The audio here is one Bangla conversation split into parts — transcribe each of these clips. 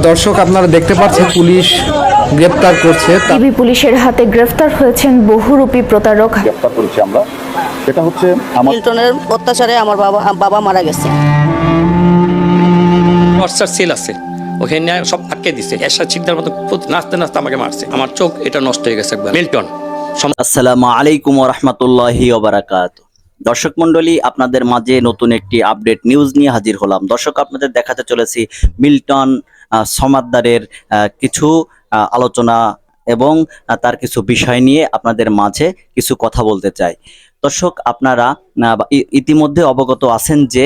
দর্শক আপনারা দেখতে পাচ্ছেন পুলিশ গ্রেপ্তার করছে। টিভি পুলিশের হাতে গ্রেফতার হয়েছেন বহুরূপী প্রতারক। গ্রেপ্তার করেছি আমরা। এটা হচ্ছে মিল্টনের অত্যাচারে আমার বাবা মারা গেছে। টর্চার সেল আছে, ওখানে সব আটকে দিছে। এরশাদ শিকদার মতো নাচতে নাচতে আমাকে মারছে। আমার চোখ এটা নষ্ট হয়ে গেছে একবার। মিল্টন। আসসালামু আলাইকুম ওয়া রাহমাতুল্লাহি ওয়া বারাকাতুহু। দর্শক মণ্ডলী, আপনাদের মাঝে নতুন একটি আপডেট নিউজ নিয়ে হাজির হলাম। দর্শক, আপনাদের দেখাতে চলেছি মিল্টন সমাদ্দারের কিছু আলোচনা এবং তার কিছু বিষয় নিয়ে আপনাদের মাঝে কিছু কথা বলতে চাই। দর্শক, আপনারা ইতিমধ্যে অবগত আছেন যে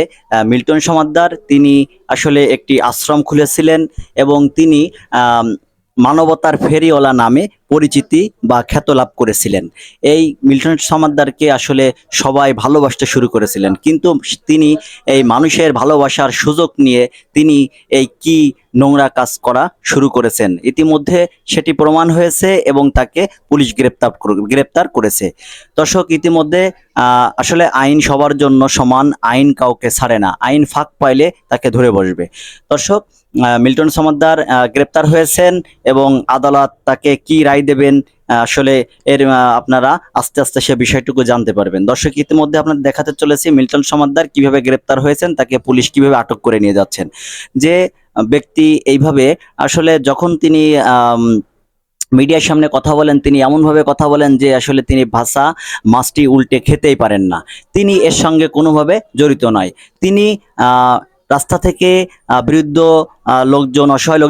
মিল্টন সমাদ্দার তিনি আসলে একটি আশ্রম খুলেছিলেন এবং তিনি মানবতার ফেরিওয়ালা নামে পরিচিতি বা খ্যাত লাভ করেছিলেন। এই মিল্টন সমাদ্দারকে আসলে সবাই ভালোবাসতে শুরু করেছিলেন, কিন্তু তিনি এই মানুষের ভালোবাসার সুযোগ নিয়ে তিনি এই কি নোংরা কাজ করা শুরু করেছেন। ইতিমধ্যে সেটি প্রমাণ হয়েছে এবং তাকে পুলিশ গ্রেপ্তার করেছে। দর্শক, ইতিমধ্যে আসলে আইন সবার জন্য সমান, আইন কাউকে ছাড়ে না, আইন ফাঁক পাইলে তাকে ধরে বসবে। দর্শক, মিল্টন সমাদ্দার গ্রেপ্তার হয়েছেন এবং আদালত তাকে কি রায় দেবেন আসলে আপনারা আস্তে আস্তে সে বিষয়টুকু জানতে পারবেন। দর্শক, ইতিমধ্যে আপনাদের দেখাতে চলেছি মিল্টন সমাদ্দার কিভাবে গ্রেপ্তার হয়েছেন, তাকে পুলিশ কিভাবে আটক করে নিয়ে যাচ্ছেন। যে ব্যক্তি এইভাবে আসলে যখন তিনি মিডিয়ার সামনে কথা বলেন, তিনি এমনভাবে কথা বলেন যে আসলে তিনি ভাষা মাছটি উল্টে খেতেই পারেন না। তিনি এর সঙ্গে কোনোভাবে জড়িত নয়। তিনি রাস্তা থেকে বৃদ্ধ লোকজন, অসহায়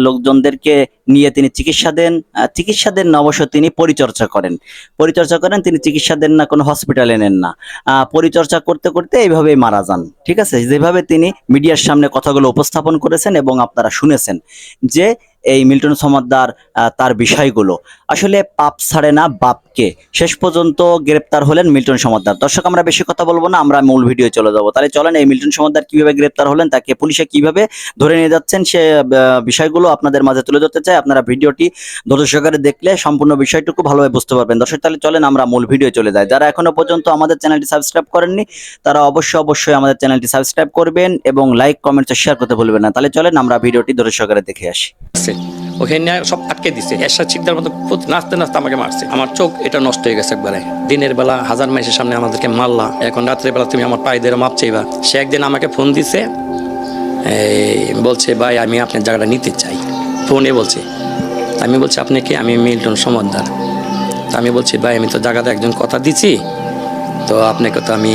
লোকজনদেরকে নিয়ে তিনি চিকিৎসা দেন না, অবশ্য তিনি পরিচর্যা করেন। তিনি চিকিৎসা দেন না, কোনো হসপিটালে নেন না। পরিচর্যা করতে করতে এইভাবেই মারা যান। ঠিক আছে, যেভাবে তিনি মিডিয়ার সামনে কথাগুলো উপস্থাপন করেছেন এবং আপনারা শুনেছেন যে এই মিল্টন সমাদ্দার তার বিষয়গুলো আসলে পাপ ছাড়ে না বাপকে। শেষ পর্যন্ত গ্রেপ্তার হলেন মিল্টন সমাদ্দার। দর্শক, আমরা বেশি কথা বলবো না, আমরা মূল ভিডিও চলে যাবো। তাহলে চলেন এই মিল্টন সমাদ্দার কিভাবে গ্রেপ্তার হলেন, তাকে পুলিশে কিভাবে ধরে নিয়ে যাচ্ছেন সে বিষয়গুলো আপনাদের মাঝে তুলে ধরতে চাই। আপনারা ভিডিওটি ধৈর্য সহকারে দেখলে সম্পূর্ণ বিষয়টুকু ভালোভাবে বুঝতে পারবেন। দর্শক, তাহলে চলেন আমরা মূল ভিডিও চলে যাই। যারা এখনো পর্যন্ত আমাদের চ্যানেলটি সাবস্ক্রাইব করেননি তারা অবশ্যই আমাদের চ্যানেলটি সাবস্ক্রাইব করবেন এবং লাইক কমেন্ট শেয়ার করতে ভুলবেন না। তাহলে চলেন আমরা ভিডিওটি ধৈর্য সহকারে দেখে আসি। ওখানে সব আটকে দিছে। এরশাদ শিকদার মতো নাচতে নাচতে আমাকে মারছে। আমার চোখ এটা নষ্ট হয়ে গেছে একবারে। দিনের বেলা হাজার মাইসের সামনে আমাদেরকে মারলা, এখন রাত্রের বেলা তুমি আমার পায়ে ধরে মাপ চাইবা। সে একদিন আমাকে ফোন দিছে, বলছে ভাই আমি আপনার জায়গাটা নিতে চাই। ফোনে বলছে। আমি বলছি আপনি কি? আমি মিল্টন সমাদ্দার। তা আমি বলছি ভাই আমি তো জায়গাতে একজন কথা দিছি, তো আপনাকে তো আমি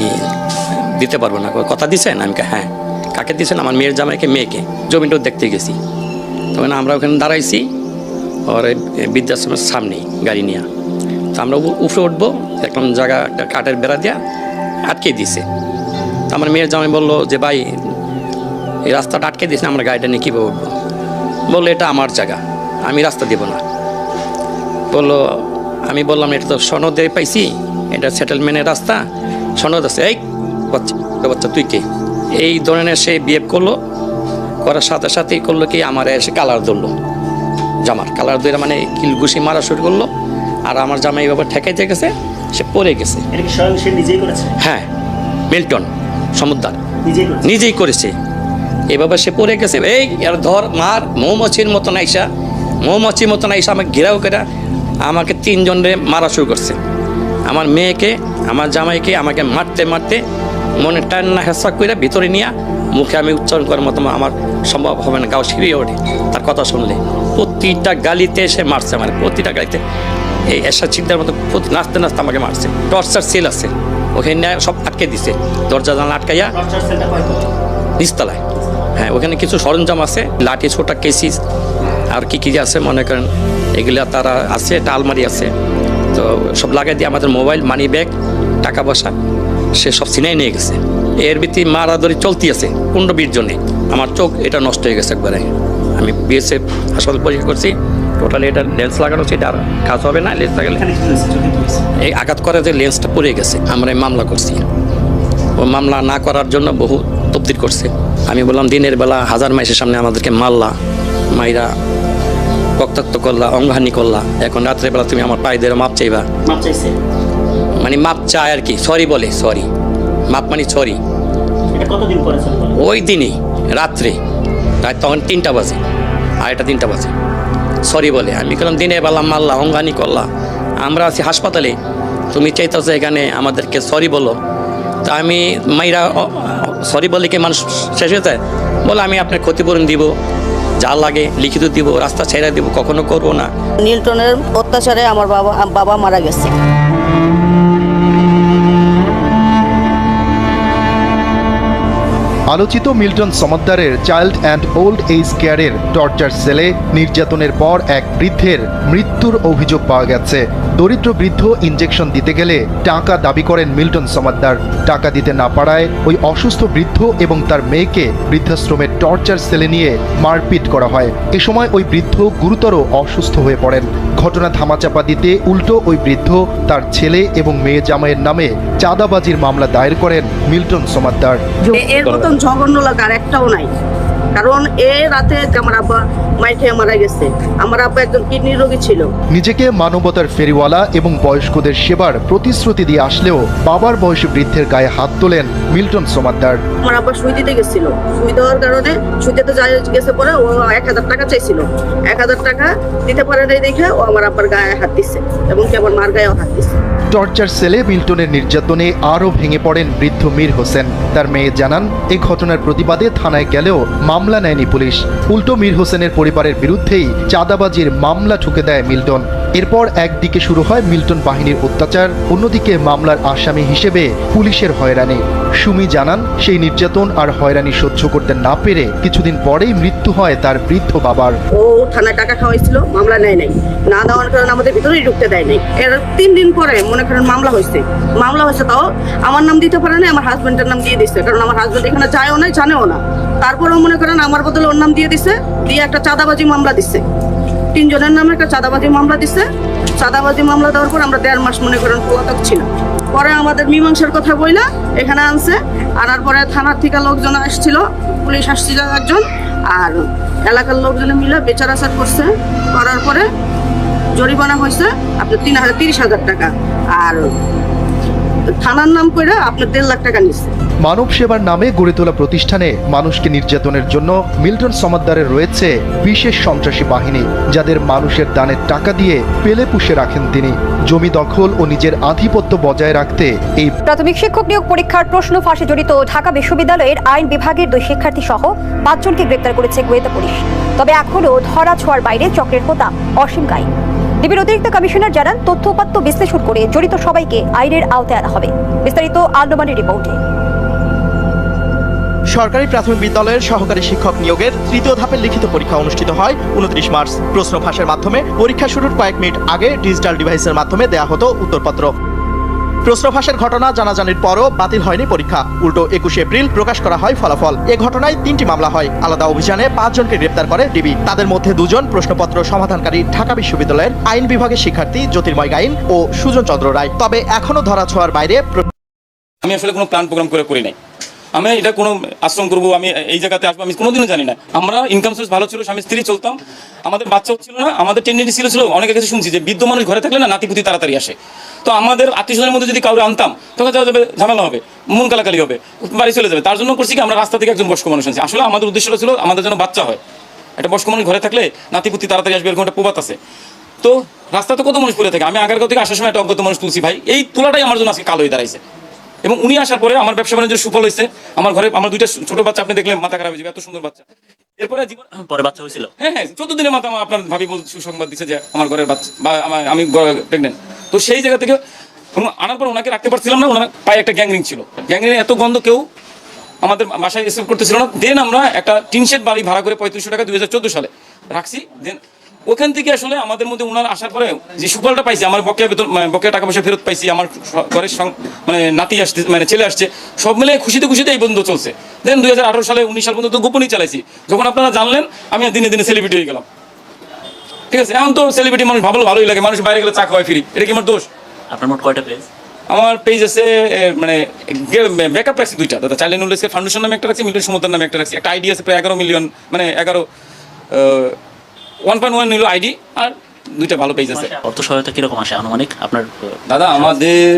দিতে পারবো না। কথা দিছেন? আমি হ্যাঁ। কাকে দিয়েছেন? আমার মেয়ের জামাইকে, মেয়েকে। জমিটাও দেখতে গেছি। তখন আমরা ওখানে দাঁড়াইছি ওর বৃদ্ধাশ্রমের সামনেই গাড়ি নিয়ে। তো আমরা উপরে উঠবো, দেখলাম জায়গা একটা কাঠের বেড়া দিয়া আটকে দিছে। তো আমার মেয়ের জামাই বললো যে ভাই এই রাস্তাটা আটকে দিয়েছে, আমরা গাড়িটা নিয়ে কীভাবে উঠবো? বললো এটা আমার জায়গা, আমি রাস্তা দেব না। বললো, আমি বললাম এটা তো সনদে পাইছি, এটা সেটেলমেন্টের রাস্তা, সনদ আছে। এই বাচ্চা তুই কে? এই ধরনের সে বিহেভ করলো। করার সাথে সাথেই করলো কি, আমার এসে কালার ধরলো, জামার কালার ধরে মানে কিলঘুষি মারা শুরু করলো। আর আমার জামা এইভাবে ঠেকাইতে গেছে, সে পড়ে গেছে। হ্যাঁ, মিল্টন সমাদ্দার নিজেই করেছে। এভাবে সে পড়ে গেছে। এই আর ধর মার, মৌমাছির মতন আইসা আমাকে ঘেরাও করে আমাকে তিনজনে মারা শুরু করছে। আমার মেয়েকে, আমার জামাইকে আমাকে মারতে মারতে মনে টান না হেসা করে ভিতরে নিয়ে মুখে আমি উচ্চারণ করার মতো আমার সম্ভব হবে না, গাও সিঁড়িয়ে ওঠে তার কথা শুনলে। প্রতিটা গালিতে সে মারছে, মানে প্রতিটা গালিতে এই এরশাদ শিকদার মতো নাচতে নাচতে আমাকে মারছে। টর্চার সেল আছে, ওখানে সব আটকে দিছে, দরজা জানলা আটকাইয়া নিচতলায়। হ্যাঁ, ওখানে কিছু সরঞ্জাম আছে, লাঠি, ছোটা কেসিস আর কি আছে মনে করেন, এগুলা তারা আছে। একটা আলমারি আছে, তো সব লাগাই দিয়ে আমাদের মোবাইল, মানি ব্যাগ, টাকা পয়সা সে সব সিনাই নিয়ে গেছে। এর ভিত্তি মারাধরি চলতি আছে 15-20 জনে। আমার চোখ এটা নষ্ট হয়ে গেছে একবারে। আমি বিএসএফ হাসপাতাল পরীক্ষা করছি, টোটালি এটা লেন্স লাগানো হচ্ছে, এটা আর কাজ হবে না। লেন্স লাগালে এই আঘাত করে যে লেন্সটা পড়ে গেছে। আমরা মামলা করছি, ও মামলা না করার জন্য বহু তবদির করছে। আমি বললাম দিনের বেলা হাজার মাইসের সামনে আমাদেরকে মারলা, মাইরা রক্তাক্ত করলা, অঙ্গহানি করলা, এখন রাত্রে বেলা তুমি আমার পায়ে ধরে মাপ চাইবা। মানে মাপ চায় আর কি, সরি বলে, সরি মাপ মানে সরি। ওই দিনই রাত্রে রাত তখন 3টা বাজে, 2:30-3টা বাজে। সরি বলে আমি বললাম দিনের বেলা মারলা, হঙ্গানি করলা, আমরা আছি হাসপাতালে, তুমি চাইতেছো এখানে আমাদেরকে সরি বলো। তা আমি মাইরা সরি বলে কি মানুষ শেষ হয়ে যায়? বলে আমি আপনার ক্ষতিপূরণ দিব, যা লাগে লিখিত দিব, রাস্তা ছেড়ে দিব, কখনো করবো না। নিউটনের অত্যাচারে আমার বাবা মারা গেছে। আলোচিত মিল্টন সমাদ্দারের চাইল্ড অ্যান্ড ওল্ড এজ কেয়ারের টর্চার সেলে নির্যাতনের পর এক বৃদ্ধের মৃত্যুর অভিযোগ পাওয়া গেছে। দরিদ্র বৃদ্ধ ইনজেকশন দিতে গেলে টাকা দাবি করেন মিল্টন সমাদ্দার। টাকা দিতে না পারায় ওই অসুস্থ বৃদ্ধ এবং তার মেয়েকে বৃদ্ধাশ্রমের টর্চার সেলে নিয়ে মারপিট করা হয়। এ সময় ওই বৃদ্ধ গুরুতর অসুস্থ হয়ে পড়েন। ঘটনা ধামাচাপা দিতে উল্টো ওই বৃদ্ধ তার ছেলে এবং মেয়ে জামাইয়ের নামে চাঁদাবাজির মামলা দায়ের করেন মিল্টন সমাদ্দার। এর মতন জঘন্য লাগার একটাও নাই, কারণ এ রাতে আমার আব্বা মাইকে মারা গেছে। আমার আব্বা একজন কিডনি রোগী ছিল। নিজেকে মানবতার ফেরিওয়ালা এবং বয়স্কদের সেবার প্রতিশ্রুতি দিয়ে আসলেও বাবার বয়সী বৃদ্ধের গায়ে হাত তোলেন মিল্টন সমাদ্দার। আমার আব্বা সুই দিতে গেছিল, সুই দেওয়ার কারণে সুই দিতে গেছে পরে ও 1000 টাকা চাইছিল। 1000 টাকা দিতে পারে নাই দেখে ও আমার আব্বার গায়ে হাত দিচ্ছে এবং কি আমার মার গায়েও হাত দিচ্ছে। টর্চার সেলে মিল্টনের নির্যাতনে আরও ভেঙে পড়েন বৃদ্ধ মীর হোসেন। তার মেয়ে জানান, এই ঘটনার প্রতিবাদে থানায় গেলেও মামলা নেয়নি পুলিশ। উল্টো মীর হোসেনের পরিবারের বিরুদ্ধেই চাঁদাবাজির মামলা ঠুকে দেয় মিল্টন। এরপর একদিকে শুরু হয় মিল্টন বাহিনীর অত্যাচার, অন্যদিকে মামলার আসামি হিসেবে পুলিশের হয়রানি। সুমি জানান, সেই নির্যাতন আর হয়রানি সহ্য করতে না পেরে কিছুদিন পরেই মৃত্যু হয় তার বৃদ্ধ বাবার। ও থানায় টাকা খাওয়াইছিল, মামলা নেয় নাই, না দেওয়ার কারণে আমাদের ভিতরেই ঢুকতে দেয় নাই। এর 3 দিন পরে মনে করেন মামলা হয়েছে, তাও আমার নাম দিতে পারে না, আমার হাজবেন্ডের নাম দিয়ে দিচ্ছে, কারণ আমার হাজবেন্ড এখানে যায়ও না, জানেও না। তারপরেও মনে করেন আমার বদলে ওর নাম দিয়ে দিছে, দিয়ে একটা চাঁদাবাজি মামলা দিচ্ছে। 3 জনের নামে একটা চাঁদাবাজি মামলা দিচ্ছে। চাঁদাবাজি মামলা দেওয়ার পর আমরা 1.5 মাস মনে করেন পলাতক ছিলাম। পরে আমাদের মীমাংসার কথা বইলা এখানে আনছে, আনার পরে থানার থেকে লোকজন আসছিল, পুলিশ আসছিল একজন, আর এলাকার লোকজনে মিলে বিচার আচার করছে। করার পরে জরিমানা হয়েছে আপনার 30,000 টাকা, আর থানার নাম করে আপনার 1.5 লাখ টাকা নিচ্ছে। মানব সেবার নামে গড়ে তোলা প্রতিষ্ঠানে মানুষকে নির্যাতনের জন্য মিল্টন সমাদ্দারের রয়েছে বিশেষ সন্ত্রাসী বাহিনী, যাদের মানুষের দানের টাকা দিয়ে পেলে পুষে রাখেন তিনি। জমি দখল ও নিজের আধিপত্য বজায় রাখতে এই প্রাথমিক শিক্ষক নিয়োগ পরীক্ষার প্রশ্ন ফাঁসে জড়িত ঢাকা বিশ্ববিদ্যালয়ের আইন বিভাগের 2 শিক্ষার্থী সহ 5 জনকে গ্রেপ্তার করেছে গোয়েন্দা পুলিশ। তবে এখনও ধরা ছোঁয়ার বাইরে চক্রের হোতা অসীম গাই। ডিবির অতিরিক্ত কমিশনার জানান, তথ্য উপাত্ত বিশ্লেষণ করে জড়িত সবাইকে আইনের আওতায় আনা হবে। বিস্তারিত আন্ডমানের রিপোর্টে। সরকারি প্রাথমিক বিদ্যালয়ের সহকারী শিক্ষক নিয়োগের 3য় ধাপের লিখিত পরীক্ষা অনুষ্ঠিত হয় 29 মার্চ। প্রশ্ন ফাঁসের মাধ্যমে পরীক্ষা শুরুর কয়েক মিনিট আগে ডিজিটাল ডিভাইসের মাধ্যমে দেয়া হতো উত্তরপত্র। প্রশ্ন ফাঁসের ঘটনা জানাজানির পরও বাতিল হয়নি পরীক্ষা, উল্টো 21 এপ্রিল প্রকাশ করা হয় ফলাফল। এ ঘটনায় 3টি মামলা হয়। আলাদা অভিযানে 5 জনকে গ্রেপ্তার করে ডিবি। তাদের মধ্যে 2 জন প্রশ্নপত্র সমাধানকারী ঢাকা বিশ্ববিদ্যালয়ের আইন বিভাগের শিক্ষার্থী জ্যোতির্ময় গাইন ও সুজন চন্দ্র রায়। তবে এখনো ধরা ছোঁয়ার বাইরে। আমি আসলে কোনো প্ল্যান প্রোগ্রাম করি নাই। আমি এটা কোনো আশ্রম করবো, আমি এই জায়গাতে আসবো, আমি কোনোদিনও জানি না। আমরা ইনকাম সোর্স ভালো ছিল, স্বামী স্ত্রী চলতাম, আমাদের বাচ্চাও ছিল না। আমাদের টেন্ডেন্সি ছিল অনেকের কাছে শুনছি যে বৃদ্ধ মানুষ ঘরে থাকলে না নাতিপুতি তাড়াতাড়ি আসে। তো আমাদের আত্মীয়স্বজনের মধ্যে যদি কাউকে আনতাম তখন যাওয়া যাবে, ঝামেলা হবে, মন কালাকালি হবে, বাড়ি চলে যাবে। তার জন্য করছি কি, আমরা রাস্তা থেকে একজন বয়স্ক মানুষ আনছি। আসলে আমাদের উদ্দেশ্যটা ছিল আমাদের যেন বাচ্চা হয়। একটা বয়স্ক মানুষ ঘরে থাকলে নাতিপুতি তাড়াতাড়ি আসবে, এরকম একটা প্রবাদ আছে। তো রাস্তাতে কত মানুষ পড়ে থাকে। আমি আগারগাঁও থেকে আসার সময় একটা অজ্ঞাত মানুষ তুলছি ভাই, এই তোলাটাই আমার জন্য আজকে কালো হয়ে দাঁড়াইছে। এবং উনি আসার পরে আমার ব্যবসা বাণিজ্যের সুফল হয়েছে। আমার ঘরে আমার 2টা ছোট বাচ্চা, আপনি দেখলে মাথা খারাপ হয়ে যাবে, এত সুন্দর বাচ্চা। এরপরে জীবন পরে বাচ্চা হয়েছিল। হ্যাঁ 14 দিনের মাথা আপনার ভাবি সুসংবাদ দিচ্ছে যে আমার ঘরের বাচ্চা বা আমি প্রেগনেন্ট। তো সেই জায়গা থেকে আনার পর ওনাকে রাখতে পারছিলাম না, ওনার পায়ে একটা গ্যাংরিং ছিল। গ্যাংরিংয়ের এত গন্ধ কেউ আমাদের বাসায় এসেপ্ট করতেছিল না। দেন আমরা একটা টিনশেড বাড়ি ভাড়া করে 3500 টাকা 2014 সালে রাখছি। দেন ওখান থেকে আসলে আমাদের মধ্যে ওনার আসার পরে যে সুফলটা পাইছি, আমার বকেয়া বেতন বকেয়া টাকা পয়সা ফেরত পাইছি, আমার ঘরের নাতি আসছে, ছেলে আসছে, সব মিলে খুশিতে খুশিতে এই বন্ধ চলছে। দেন 2018 সালে 19 সাল পর্যন্ত গোপনই চালাইছি। যখন আপনারা জানলেন আমি দিনে দিনে সেলিব্রিটি হয়ে গেলাম। ঠিক আছে, এখন তো সেলিব্রিটি মানুষ ভালোই লাগে, মানুষ বাইরে গেলে চা খাওয়ায় ফ্রি, এটা কি আমার দোষ? আপনার মোট কয়টা পেজ? আমার পেজ আছে ব্যাকআপ রাখছি 2টা, দাদা চাইল্ড নুলেসের ফাউন্ডেশন নামে একটা রাখছি, মিল্টন সমুদ্র নামে একটা রাখছি। একটা আইডি আছে প্রায় 11 মিলিয়ন, 1.1 মিলিয়ন আইডি। আর দুইটা ভালো পেজ আছে। অর্থ সহায়তা কিরকম আসে আনুমানিক আপনার? দাদা আমাদের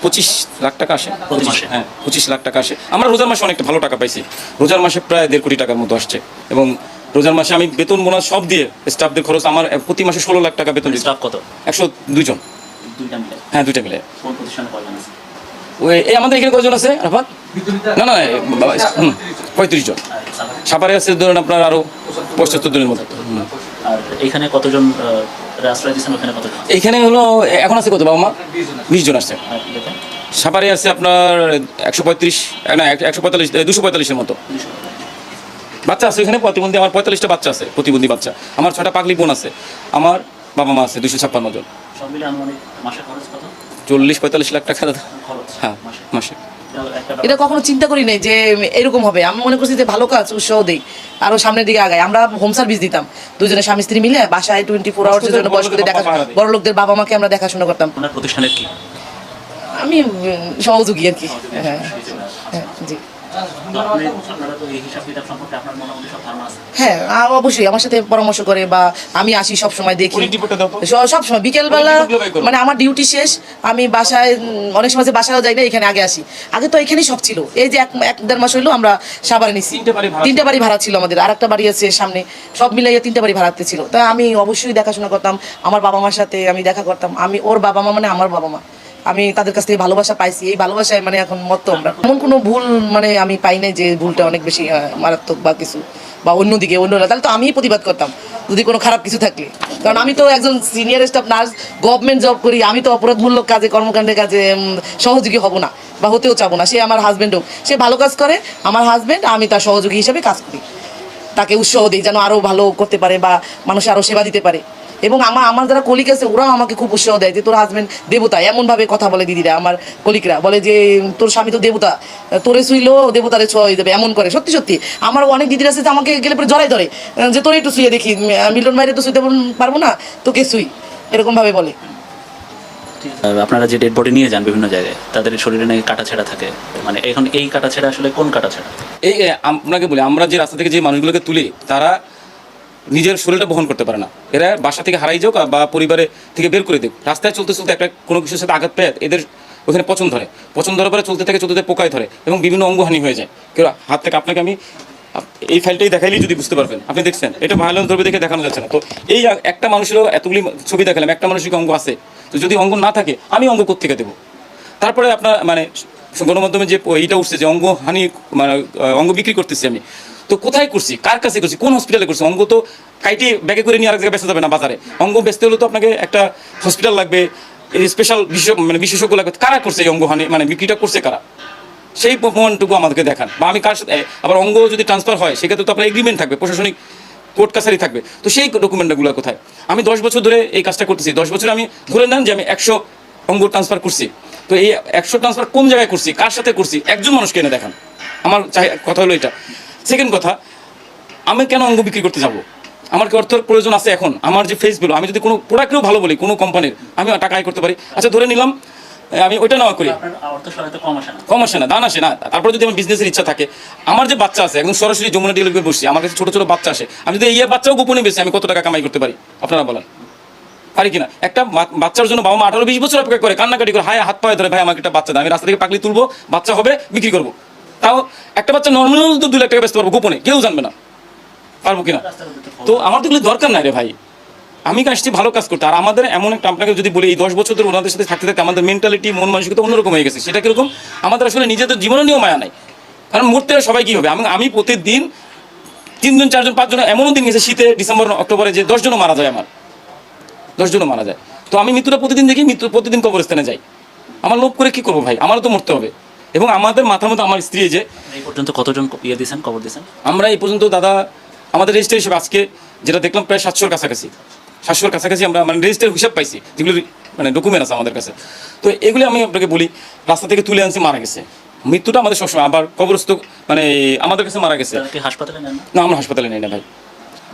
25 লাখ টাকা আসে প্রতি মাসে? হ্যাঁ 25 লাখ টাকা আসে। আমরা রোজার মাসে অনেকটা ভালো টাকা পাইছি, রোজার মাসে প্রায় 1.5 কোটি টাকার মতো আসছে। এবং রোজার মাসে আমি বেতন বোনাস সব দিয়ে স্টাফদের খরচ আমার প্রতি মাসে 16 লাখ টাকা বেতন দিই। স্টাফ কত? 102 জন। দুইটা মিলে? হ্যাঁ দুইটা মিলে। কোন প্রতিষ্ঠানে কয়জন আছে? ওই এই আমাদের এখানে কয়জন আছে আরাফাত? না না 35 জন। সাপারে আছে ধরুন আপনার আরো 75 জনের মতো। আর এখানে কতজন আশ্রয় দিচ্ছেন? ওখানে কতজন? এইখানে হলো এখন আছে কত বাবা মা? 20 জন আসছে। আর ইয়েতে? সাপারে আছে আপনার 135 না 145 245 এর মতো বাচ্চা আছে এখানে প্রতিবন্ধী। আমার 45টা বাচ্চা আছে প্রতিবন্ধী বাচ্চা। আমার 6টা পাগলি বোন আছে। আমার বাবা মা আছে 256 জন। সব মিলে আনুমানিক মাসে খরচ কত? 40-45 লাখ টাকা দাদা। খরচ? হ্যাঁ মাসে। এটা কখনো চিন্তা করি নাই যে এরকম হবে। আমি মনে করছি যে ভালো কাজ উৎসাহ দেই, আরো সামনের দিকে আগাই। আমরা হোম সার্ভিস দিতাম, দুজনে স্বামী স্ত্রী মিলে বাসায় 24 আওয়ার্সের জন্য বয়স্কদের দেখাশোনা, বড় লোকদের বাবা মাকে আমরা দেখাশোনা করতাম। আপনার প্রতিষ্ঠানের কি? আমি সহযোগী আর কি। হ্যাঁ হ্যাঁ জি। আপনারা তো এই হিসাব কিতাব সম্পর্কে আপনার মোটামুটি সব ধারণা আছে? হ্যাঁ অবশ্যই আমার সাথে পরামর্শ করে, বা আমি আসি সব সময় দেখি, পলিটি রিপোর্টটা দাও তো। সব সময় বিকেলবেলা। পলিটি রিপোর্টগুলো বাই করো। মানে আমার ডিউটি শেষ, আমি বাসায় অনেক সময় যে বাসায়ও যাই না, এখানে আগে আসি। আগে তো এখানেই সব ছিল। এই যে 1-1.5 মাস হইলো আমরা সাভারে নিছি। 3টা বাড়ি ভাড়া ছিল আমাদের, আর একটা বাড়ি আছে সামনে, সব মিলাইয়া 3টা বাড়ি ভাড়াতে ছিল। তা আমি অবশ্যই দেখাশোনা করতাম, আমার বাবা মার সাথে আমি দেখা করতাম। আমি ওর বাবা মা মানে আমার বাবা মা, আমি তাদের কাছ থেকে ভালোবাসা পাইছি। এই ভালোবাসায় মানে এখন মত আমরা এমন কোনো ভুল মানে আমি পাই নাই যে ভুলটা অনেক বেশি মারাত্মক বা কিছু, বা অন্যদিকে অন্যরা। তাহলে তো আমিই প্রতিবাদ করতাম যদি কোনো খারাপ কিছু থাকলে। কারণ আমি তো একজন senior staff nurse, government job করি। আমি তো অপরাধমূলক কাজে, কর্মকাণ্ডের কাজে সহযোগী হব না, বা হতেও চাবো না। সে আমার হাজব্যান্ডও, সে ভালো কাজ করে, আমার হাজব্যান্ড, আমি তার সহযোগী হিসেবে কাজ করি। তাকে উৎসাহ দিই যেন আরও ভালো করতে পারে বা মানুষ আরও সেবা দিতে পারে। এবং আমার যারা কলিগ আছে ওরাও আমাকে খুব উৎসাহ দেয় যে তোর হাজব্যান্ড দেবতা। এমনভাবে কথা বলে দিদিরা, আমার কলিগরা বলে যে তোর স্বামী তো দেবতা, তোরে শুইলো দেবতারে ছোঁয়া দেবে, এমন করে। সত্যি সত্যি আমার অনেক দিদিরা আছে যে আমাকে গেলে পরে জড়াই ধরে যে তোরে একটু শুয়ে দেখি, মিলন বাইরে তো শুইতে পারবো না, তোকে শুই, এরকমভাবে বলে। আপনারা যে ডেড বডি নিয়ে যান বিভিন্ন জায়গায়, তাদের শরীরে নাকি কাটাছেঁড়া থাকে। মানে এখন এই কাটাছেঁড়া আসলে কোন কাটাছেঁড়া? এই আপনাকে বলি, আমরা যে রাস্তা থেকে যে মানুষগুলোকে তুলি তারা নিজের শরীরটা বহন করতে পারে না। এরা বাসা থেকে হারাই যাক বা পরিবারে থেকে বের করে দেখ, রাস্তায় চলতে চলতে একটা কোনো কিছুর সাথে আঘাত পেয়ে এদের ওখানে পচন ধরে পরে চলতে থাকে পোকায় ধরে এবং বিভিন্ন অঙ্গহানি হয়ে যায়। কেউ হাত থেকে, আপনাকে আমি এই ফাইলটাই দেখাইলেই যদি বুঝতে পারবেন। আপনি দেখছেন এটা ভায়োলেন্স ধরবে দেখে দেখানো যাচ্ছে না। তো এই একটা মানুষেরও এতগুলি ছবি দেখালাম, একটা মানুষের অঙ্গ আছে, তো যদি অঙ্গ না থাকে আমি অঙ্গ কোত্থেকে দেবো? তারপরে আপনার মানে গণমাধ্যমে যে এইটা উঠছে যে অঙ্গহানি মানে অঙ্গ বিক্রি করতেছি আমি, তো কোথায় করছি, কার কাছে করছি, কোন হসপিটালে করছি? অঙ্গ তো কাইটে ব্যাগে করে নিয়ে আরেক জায়গায় বেচা যাবে না বাজারে। অঙ্গ বেচতে হলে তো আপনাকে একটা হসপিটাল লাগবে, স্পেশাল বিশেষজ্ঞ লাগবে। কারা করছে এই অঙ্গহানি মানে বিক্রিটা করছে কারা? সেই প্রমাণটুকু আমাদেরকে দেখান। বা আমি কার সাথে আবার অঙ্গ যদি ট্রান্সফার হয় সেক্ষেত্রে তো আপনার এগ্রিমেন্ট থাকবে, প্রশাসনিক কোর্ট কাছারি থাকবে। তো সেই ডকুমেন্টগুলো কোথায়? আমি 10 বছর ধরে এই কাজটা করতেছি। 10 বছর আমি ধরে নেন যে আমি 100 অঙ্গ ট্রান্সফার করছি। তো এই 100 ট্রান্সফার কোন জায়গায় করছি, কার সাথে করছি, একজন মানুষকে এনে দেখান। আমার কথা হলো এটা। সেকেন্ড কথা, আমি কেন অঙ্গ বিক্রি করতে যাবো? আমার কি অর্থের প্রয়োজন আছে এখন? আমার যে ফেস ভ্যালু, আমি যদি কোনো প্রোডাক্টেও ভালো বলি কোনো কোম্পানির, আমি টাকা আয় করতে পারি। আচ্ছা ধরে নিলাম আমি ওইটা নেওয়া করি, কম আসে না, দান আসে না। তারপরে যদি আমার বিজনেসের ইচ্ছা থাকে, আমার যে বাচ্চা আছে একদম সরাসরি যমুনা ডিলারে বসছি, আমার কাছে ছোটো ছোটো বাচ্চা আসে, আমি যদি এই বাচ্চাও গোপনে বেশি আমি কত টাকা কামাই করতে পারি? আপনারা বলেন পারি কিনা? একটা বাচ্চার জন্য বাবা মা 18-20 বছর অপেক্ষা করে, কান্নাকাটি করে, হাত পায়ে ধরে, ভাই আমাকে একটা বাচ্চা দেয়, আমি রাস্তা থেকে পাগলি তুলবো, বাচ্চা হবে, বিক্রি করবো। তাও একটা বাচ্চা নর্মাল তো 2 লাখ টাকা বেচতে পারবো গোপনে, কেউ জানবে না, পারবো কিনা? তো আমার তো এগুলো দরকার নাই রে ভাই। আমি আসছি ভালো কাজ করতে। আর আমাদের এমন একটা, আপনাকে যদি বলি, এই 10 বছর ধরে ওনাদের সাথে থাকতে থাকতে আমাদের মেন্টালিটি, মন মানসিকতা অন্যরকম হয়ে গেছে। সেটা কিরকম? আমাদের আসলে নিজেদের জীবনে নিয়েও মায়া নাই। কারণ মরতে সবাই কী হবে? আমি প্রতিদিন 3 জন 4 জন 5 জন, এমনও দিন গেছে শীতে ডিসেম্বর অক্টোবরে যে 10 জনও মারা যায়, আমার 10 জনও মারা যায়। তো আমি মৃত্যুটা প্রতিদিন দেখি, প্রতিদিন কবরস্থানে যাই। আমার লোভ করে কী করবো ভাই? আমারও তো মরতে হবে। এবং আমাদের মাথার মতো আমার স্ত্রী যে এই পর্যন্ত কতজন দিয়েছেন, কবর দিয়েছেন? আমরা এই পর্যন্ত দাদা আমাদের রেজিস্টার হিসেবে আজকে যেটা দেখলাম প্রায় 700-র কাছাকাছি আমরা মানে রেজিস্টার হিসাব পাইছি, যেগুলো মানে ডকুমেন্ট আছে আমাদের কাছে। তো এগুলি আমি আপনাকে বলি, রাস্তা থেকে তুলে আনছি, মারা গেছে। মৃত্যুটা আমাদের সবসময়, আবার কবরস্থ মানে আমাদের কাছে মারা গেছে। হাসপাতালে নেন না, আমরা হাসপাতালে নেই না ভাই।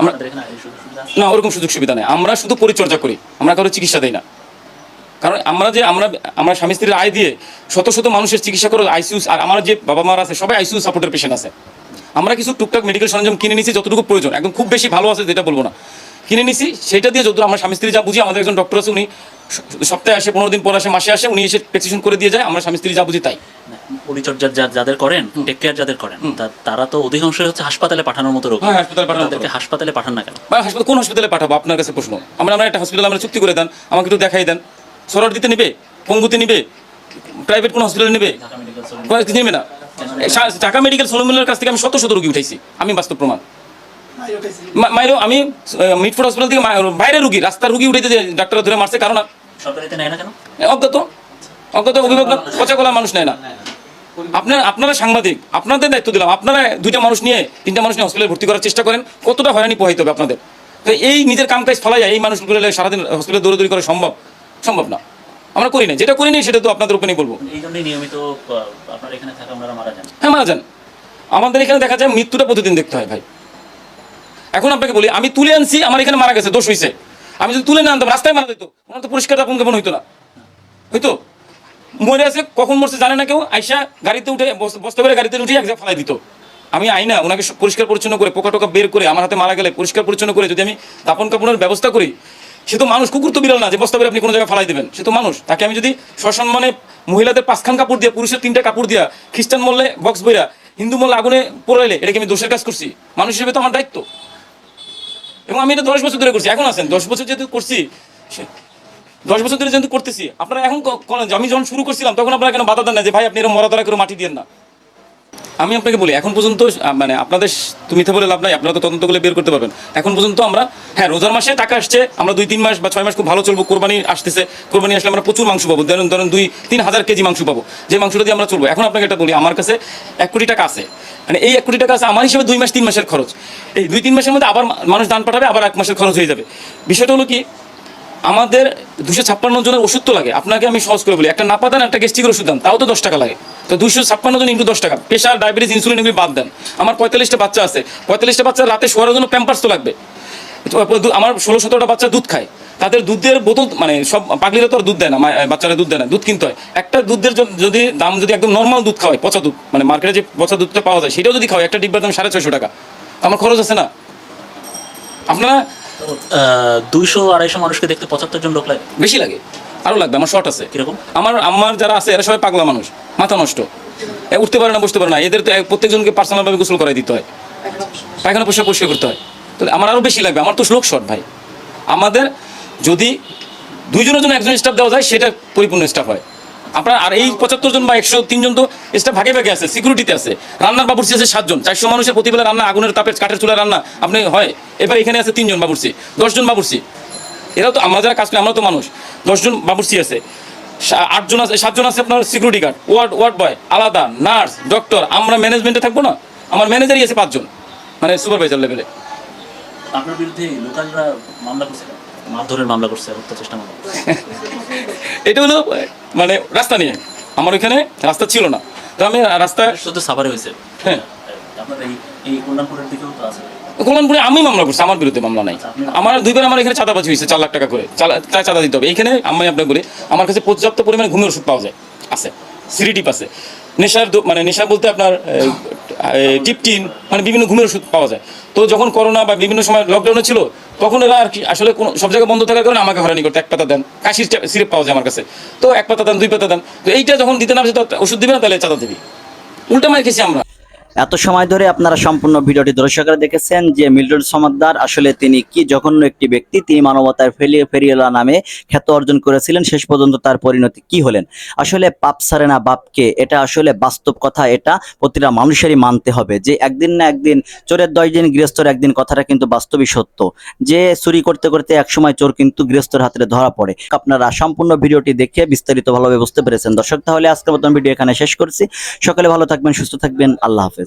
আমরা না, ওরকম সুযোগ সুবিধা নেই। আমরা শুধু পরিচর্যা করি, আমরা কারো চিকিৎসা দিই না। কারণ আমরা স্বামী স্ত্রীর আয় দিয়ে শত শত মানুষের চিকিৎসা করে আইসিইউ, আর আমার যে বাবা মারা আছে সবাই আইসিইউ সাপোর্টের পেশেন্ট আছে। আমরা কিছু টুকটাক মেডিকেল সরঞ্জাম কিনে নিয়েছি যতটুকু প্রয়োজন, একদম খুব বেশি ভালো আছে যেটা বলবো না, কিনে নিছি, সেটা দিয়ে যত আমরা স্বামী স্ত্রী যা বুঝি, আমাদের একজন ডক্টর আছে, উনি সপ্তাহে আসে, 15 দিন পর আসে, মাসে আসে, উনি এসে প্রেসক্রিপশন করে দিয়ে যায়, আমরা স্বামী স্ত্রী যা বুঝি তাই। পরিচর্যা যাদের করেন, টেক কেয়ার যাদের করেন, তারা তো অধিকাংশই হচ্ছে হাসপাতালে পাঠানোর মতো রোগী। হ্যাঁ, হাসপাতালে পাঠানো। তাদেরকে হাসপাতালে পাঠান না কেন? বা হাসপাতাল, কোন হাসপাতালে পাঠাবো আপনার কাছে প্রশ্ন? আমরা একটা হসপিটাল আমরা চুক্তি করে দেন, আমাকে একটু দেখাই দেন। সরর দিতে নিবে, পঙ্গুতে নিবে, প্রাইভেট কোন হসপিটালে নিবে? নেবে না। ঢাকা মেডিকেল সোলমিলের কাছ থেকে আমি শত শত রোগী উঠাইছি, আমি বাস্তব প্রমাণ। মাইরো আমি মিটফোর্ড হসপিটাল থেকে বাইরে রুগী, রাস্তার রুগী উঠাইতে যে ডাক্তাররা ধরে মারছে, কারণ সরকারিতে নেয় না কেন? অজ্ঞাত অভিভাবক পচা কলা মানুষ নেয় না। আপনারা সাংবাদিক, আপনাদের দায়িত্ব দিলাম, আপনারা 2টা মানুষ নিয়ে 3টা মানুষ নিয়ে হসপিটালে ভর্তি করার চেষ্টা করেন, কতটা হয়রানি পোহাইতে হবে আপনাদের। তো এই নিজের কাম কাজ ফেলা যায়, এই মানুষগুলো সারাদিন হসপিটালে দৌড়াদৌড়ি করা সম্ভব না। আমরা করি না, যেটা করি না সেটা তো আপনাদের ওপেনেই বলবো। এই জন্যই নিয়মিত আপনার এখানে থাকা ওনারা মারা যান। হ্যাঁ, মারা যান। আমাদের এখানে দেখা যায় মৃত্যুটা প্রতিদিন দেখতে হয় ভাই। এখন আপনাকে বলি, আমি তুলে আনছি, আমার এখানে মারা গেছে, দোষ হয়েছে। আমি যদি তুলে না আনতাম, রাস্তায় মারা যেত, ওনার তো পরিষ্কার আপন কেমন হইতো না, হইতো। মরে আছে, কখন মরছে জানে না কেউ, আইসা গাড়িতে উঠে বস্তা করে গাড়িতে উঠে এক জায়গায় ফেলাই দিত। আমি আইনা ওনাকে পরিষ্কার পরিচ্ছন্ন করে, পোকা টোকা বের করে, আমার হাতে মারা গেলে পরিষ্কার পরিচ্ছন্ন করে যদি আমি দাপন কাপনের ব্যবস্থা করি, সে তো মানুষ, কুকুর তো বিড়াল না যে বস্তা করে আপনি কোনো জায়গায় ফালাই দেবেন, সে তো মানুষ। তাকে আমি যদি সসম্মানে মহিলাদের 5খান কাপড় দিয়া, পুরুষের 3টা কাপড় দিয়া, খ্রিস্টান মরলে বক্স বইরা, হিন্দু মরলে আগুনে পোড়াইলে, এটাকে আমি দোষের কাজ করছি? মানুষ হিসেবে তো আমার দায়িত্ব। এবং আমি এটা 10 বছর ধরে করছি, এখন আছেন 10 বছর যেহেতু করছি, 10 বছর ধরে যেহেতু করতেছি, আপনারা এখন আমি যখন শুরু করছিলাম তখন আপনারা কেন বাধা দেন না যে ভাই আপনি এরকম মরাদরা করে মাটি দিয়েন না? আমি আপনাকে বলি, এখন পর্যন্ত মানে আপনাদের তুমি তো বলে লাভ নাই, আপনারা তো তদন্তগুলো বের করতে পারবেন। এখন পর্যন্ত আমরা, হ্যাঁ, রোজার মাসে টাকা আসছে, আমরা 2-3 মাস বা 6 মাস খুব ভালো চলবো। কোরবানি আসতেছে, কোরবানি আসলে আমরা প্রচুর মাংস পাবো, ধরেন 2-3 হাজার কেজি মাংস পাবো, যে মাংসটা দিয়ে আমরা চলবো। এখন আপনাকে এটা বলি, আমার কাছে 1 কোটি টাকা আছে, মানে এই 1 কোটি টাকা আছে আমার হিসেবে 2 মাস 3 মাসের খরচ। এই 2-3 মাসের মধ্যে আবার মানুষ দান পাঠাবে, আবার 1 মাসের খরচ হয়ে যাবে। বিষয়টা হলো কি, আমাদের 256 জনের ওষুধ তো লাগে। আপনাকে আমি সহজ করে বলি, একটা নাপা দেন, একটা গ্যাস্ট্রিকের ওষুধ দেন, তাও তো 10 টাকা লাগে। তো 256 জন ইন্টু 10 টাকা, প্রেশার, ডায়াবেটিস, ইনসুলিন এগুলি বাদ দেন। আমার 45টা বাচ্চা আছে, 45টা বাচ্চা রাতে শোয়ার জন্য প্যাম্পার্স তো লাগবে। আমার 16-17টা বাচ্চা দুধ খায়, তাদের দুধের বোতল, মানে সব পাগলিরা তো আর দুধ দেয় না, বাচ্চারা দুধ দেয় না, দুধ কিনতে হয়। একটা দুধের যদি দাম যদি একদম নর্মাল দুধ খাওয়ায়, পচা দুধ, মানে মার্কেটে যে পচা দুধটা পাওয়া যায়, সেটাও যদি খাওয়ায়, একটা ডিব্বার দাম 650 টাকা, আমার খরচ আছে না? আপনারা 200-250 মানুষকে দেখতে 75 জন লোক লাগে? বেশি লাগে, আরো লাগবে, আমার শর্ট আছে। কিরকম? আমার যারা আছে এরা সবাই পাগলা মানুষ, মাথা নষ্ট, উঠতে পারে না, বসতে পারে না। এদের তো প্রত্যেকজনকে পার্সোনালভাবে গোসল করাই দিতে হয়, পায়খানা পরিষ্কার করতে হয়। তো আমার আরো বেশি লাগবে, আমার তো লোক শর্ট ভাই। আমাদের যদি 2 জনের জন্য 1 জন স্টাফ দেওয়া যায়, সেটা পরিপূর্ণ স্টাফ হয়। আপনার আর এই 75 জন বা 103 জন তো স্টাফ ভাগে ভাগে আছে, সিকিউরিটিতে আছে, রান্নার বাবুর্চি আছে 7 জন, 400 মানুষের প্রতিবেলা রান্না, আগুনের তাপে কাঠের চুলায় রান্না আপনি হয়। এবার এখানে আছে 3 জন বাবুর্চি, 10 জন বাবুর্চি। এরাও তো, আমরা যারা কাজ করি আমরা তো মানুষ। 10 জন বাবুর্চি আছে, 8 জন আছে, 7 জন আছে আপনার সিকিউরিটি গার্ড, ওয়ার্ড বয় আলাদা, নার্স, ডক্টর। আমরা ম্যানেজমেন্টে থাকবো না, আমার ম্যানেজারই আছে 5 জন, মানে সুপারভাইজার লেভেলে। আপনার বিরুদ্ধে লোকালরা মামলা করছে, মারধরের মামলা করছে, হত্যা চেষ্টা মামলা। এটা হলো মানে রাস্তা নিয়ে, আমার ওইখানে রাস্তা ছিল না, তো আমি রাস্তায় শুধু সাভারে হয়েছে। হ্যাঁ, আপনার এই কল্যাণপুরের দিকেও তো আছে। কল্যাণপুরে আমি মামলা করছি, আমার বিরুদ্ধে মামলা নাই। আমার 2বার আমার এখানে চাঁদাবাজি হয়েছে, 4 লাখ টাকা করে চাঁদা দিতে হবে। এইখানে আমি আপনাকে বলি, আমার কাছে পর্যাপ্ত পরিমাণে ঘুমের ওষুধ পাওয়া যায়, আছে, সিরিটিপ আছে, নেশার মানে নেশা বলতে আপনার টিপটিন, মানে বিভিন্ন ঘুমের ওষুধ পাওয়া যায়। তো যখন করোনা বা বিভিন্ন সময় লকডাউনে ছিল, তখন এরা আর কি আসলে কোনো সব জায়গায় বন্ধ থাকার কারণে আমাকে হয়রানি করতে, 1 পাতা দেন, কাশির সিরাপ পাওয়া যায় আমার কাছে, তো 1 পাতা দেন, 2 পাতা দেন। তো এইটা যখন দিতে না তো ওষুধ দিবে না, তাহলে চাঁদা দিবি, উল্টা মার খেয়েছি আমরা। এত সময় ধরে আপনারা সম্পূর্ণ ভিডিওটি দর্শকরা দেখেছেন যে মিল্টন সমাদ্দার আসলে তিনি কি জঘন্য একটি ব্যক্তি। তিনি মানবতার ফেরিওয়ালা নামে খ্যাত অর্জন করেছিলেন, শেষ পর্যন্ত তার পরিণতি কি হলেন। আসলে পাপ সারে না বাপকে, এটা আসলে বাস্তব কথা, এটা প্রতিটা মানুষেরই মানতে হবে যে একদিন না একদিন চোরের 10 দিন গৃহস্থর একদিন, কথাটা কিন্তু বাস্তবই সত্য। যে চুরি করতে করতে একসময় চোর কিন্তু গৃহস্থর হাতে ধরা পড়ে। আপনারা সম্পূর্ণ ভিডিওটি দেখে বিস্তারিত ভালোভাবে বুঝতে পেরেছেন। দর্শক, তাহলে আজকের মতন ভিডিও এখানে শেষ করছি। সকলে ভালো থাকবেন, সুস্থ থাকবেন, আল্লাহ হাফেজ।